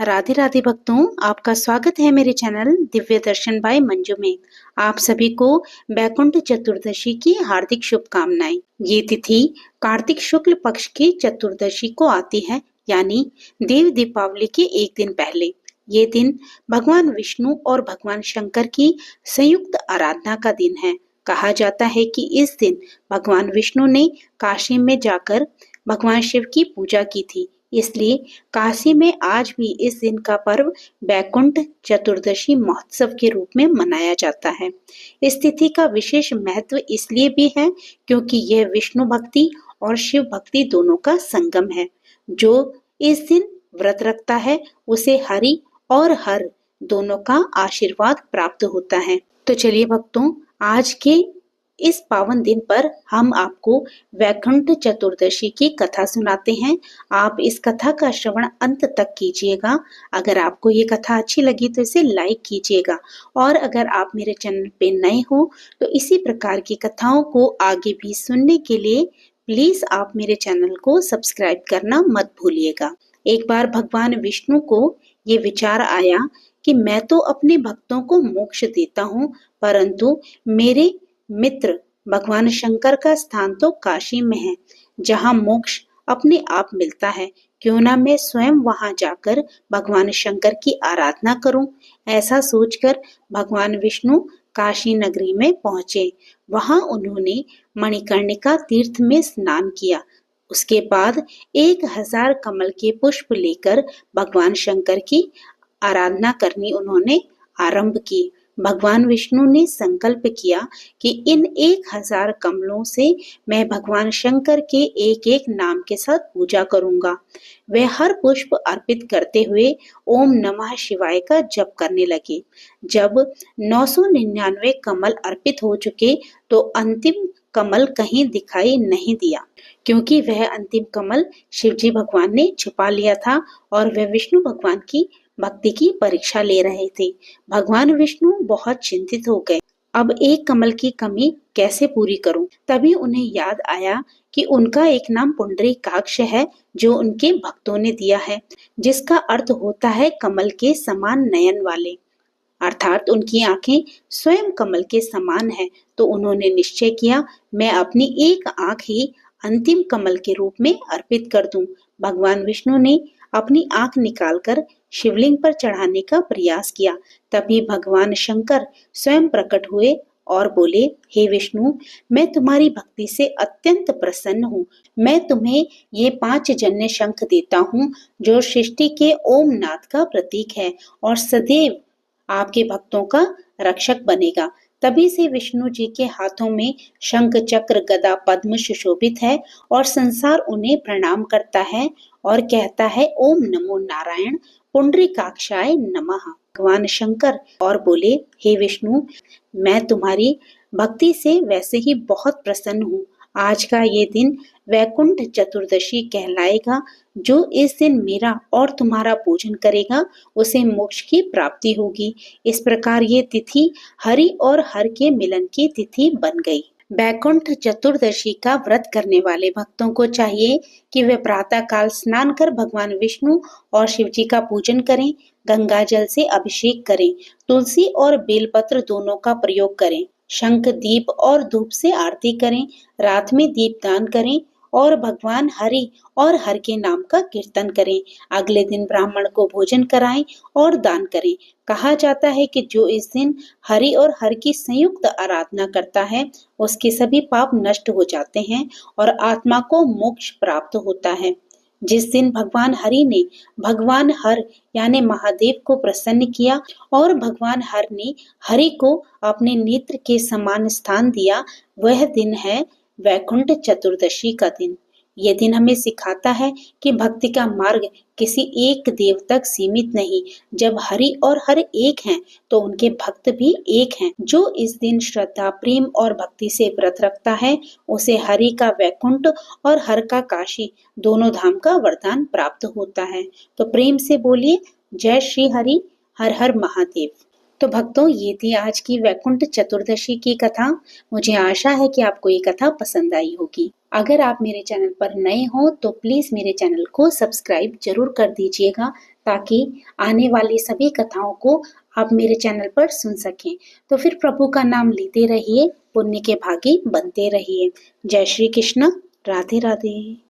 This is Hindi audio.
राधे राधे भक्तों, आपका स्वागत है मेरे चैनल दिव्य दर्शन बाय मंजू में। आप सभी को बैकुंठ चतुर्दशी की हार्दिक शुभकामनाएं। ये तिथि कार्तिक शुक्ल पक्ष की चतुर्दशी को आती है, यानी देव दीपावली के एक दिन पहले। ये दिन भगवान विष्णु और भगवान शंकर की संयुक्त आराधना का दिन है। कहा जाता है कि इस दिन भगवान विष्णु ने काशी में जाकर भगवान शिव की पूजा की थी, इसलिए काशी में आज भी इस दिन का पर्व बैकुंठ चतुर्दशी महोत्सव के रूप में मनाया जाता है। इस तिथि का विशेष महत्व इसलिए भी है क्योंकि यह विष्णु भक्ति और शिव भक्ति दोनों का संगम है। जो इस दिन व्रत रखता है उसे हरि और हर दोनों का आशीर्वाद प्राप्त होता है। तो चलिए भक्तों, आज के इस पावन दिन पर हम आपको वैकुंठ चतुर्दशी की कथा सुनाते हैं। आप इस कथा का श्रवण अंत तक कीजिएगा। अगर आपको ये कथा अच्छी लगी तो इसे लाइक कीजिएगा, और अगर आप मेरे चैनल पे नए हो तो इसी प्रकार की कथाओं को आगे भी सुनने के लिए प्लीज आप मेरे चैनल को सब्सक्राइब करना मत भूलिएगा। एक बार भगवान विष्णु को ये विचार आया कि मैं तो अपने भक्तों को मोक्ष देता हूँ, परंतु मेरे मित्र भगवान शंकर का स्थान तो काशी में है, जहाँ मोक्ष अपने आप मिलता है। क्यों ना मैं स्वयं वहां जाकर भगवान शंकर की आराधना करूं। ऐसा सोचकर भगवान विष्णु काशी नगरी में पहुंचे। वहां उन्होंने मणिकर्णिका तीर्थ में स्नान किया। उसके बाद 1000 कमल के पुष्प लेकर भगवान शंकर की आराधना करनी उन्होंने आरंभ की। भगवान विष्णु ने संकल्प किया कि इन 1000 कमलों से मैं भगवान शंकर के एक एक नाम के साथ पूजा करूंगा। वे हर पुष्प अर्पित करते हुए ओम नमः शिवाय का जप करने लगे। जब 999 कमल अर्पित हो चुके तो अंतिम कमल कहीं दिखाई नहीं दिया, क्योंकि वह अंतिम कमल शिवजी भगवान ने छुपा लिया था और वह विष्णु भगवान की भक्ति की परीक्षा ले रहे थे। भगवान विष्णु बहुत चिंतित हो गए। अब एक कमल की कमी कैसे पूरी करूं? तभी उन्हें याद आया कि उनका एक नाम पुंडरीकाक्ष है, जो उनके भक्तों ने दिया है, जिसका अर्थ होता है कमल के समान नयन वाले, अर्थात उनकी आंखें स्वयं कमल के समान है। तो उन्होंने निश्चय किया, मैं अपनी एक आंख ही अंतिम कमल के रूप में अर्पित कर दूं। भगवान विष्णु ने अपनी आंख निकालकर शिवलिंग पर चढ़ाने का प्रयास किया। तभी भगवान शंकर स्वयं प्रकट हुए और बोले, हे विष्णु, मैं तुम्हारी भक्ति से अत्यंत प्रसन्न हूँ। मैं तुम्हें ये 5 जन्य शंख देता हूँ, जो सृष्टि के ओम नाद का प्रतीक है और सदैव आपके भक्तों का रक्षक बनेगा। तभी से विष्णु जी के हाथों में शंख चक्र गदा पद्म सुशोभित है और संसार उन्हें प्रणाम करता है और कहता है, ओम नमो नारायण पुंडरीकाक्षाय नमः। भगवान शंकर और बोले, हे विष्णु, मैं तुम्हारी भक्ति से वैसे ही बहुत प्रसन्न हूँ। आज का ये दिन वैकुंठ चतुर्दशी कहलाएगा। जो इस दिन मेरा और तुम्हारा पूजन करेगा उसे मोक्ष की प्राप्ति होगी। इस प्रकार ये तिथि हरि और हर के मिलन की तिथि बन गई। बैकुंठ चतुर्दशी का व्रत करने वाले भक्तों को चाहिए कि वे प्रातः काल स्नान कर भगवान विष्णु और शिव जी का पूजन करें, गंगा जल से अभिषेक करें, तुलसी और बेलपत्र दोनों का प्रयोग करें, शंख दीप और धूप से आरती करें, रात में दीपदान करें और भगवान हरि और हर के नाम का कीर्तन करें। अगले दिन ब्राह्मण को भोजन कराएं और दान करें। कहा जाता है कि जो इस दिन हरि और हर की संयुक्त आराधना करता है उसके सभी पाप नष्ट हो जाते हैं और आत्मा को मोक्ष प्राप्त होता है। जिस दिन भगवान हरि ने भगवान हर यानी महादेव को प्रसन्न किया और भगवान हर ने हरि को अपने नेत्र के समान स्थान दिया, वह दिन है वैकुंठ चतुर्दशी का दिन। यह दिन हमें सिखाता है कि भक्ति का मार्ग किसी एक देव तक सीमित नहीं। जब हरि और हर एक हैं तो उनके भक्त भी एक हैं। जो इस दिन श्रद्धा, प्रेम और भक्ति से व्रत रखता है उसे हरि का वैकुंठ और हर का काशी दोनों धाम का वरदान प्राप्त होता है। तो प्रेम से बोलिए, जय श्री हरि, हर हर महादेव। तो भक्तों, ये थी आज की वैकुंठ चतुर्दशी की कथा। मुझे आशा है कि आपको ये कथा पसंद आई होगी। अगर आप मेरे चैनल पर नए हो तो प्लीज मेरे चैनल को सब्सक्राइब जरूर कर दीजिएगा, ताकि आने वाली सभी कथाओं को आप मेरे चैनल पर सुन सकें। तो फिर प्रभु का नाम लेते रहिए, पुण्य के भागी बनते रहिए। जय श्री कृष्ण, राधे राधे।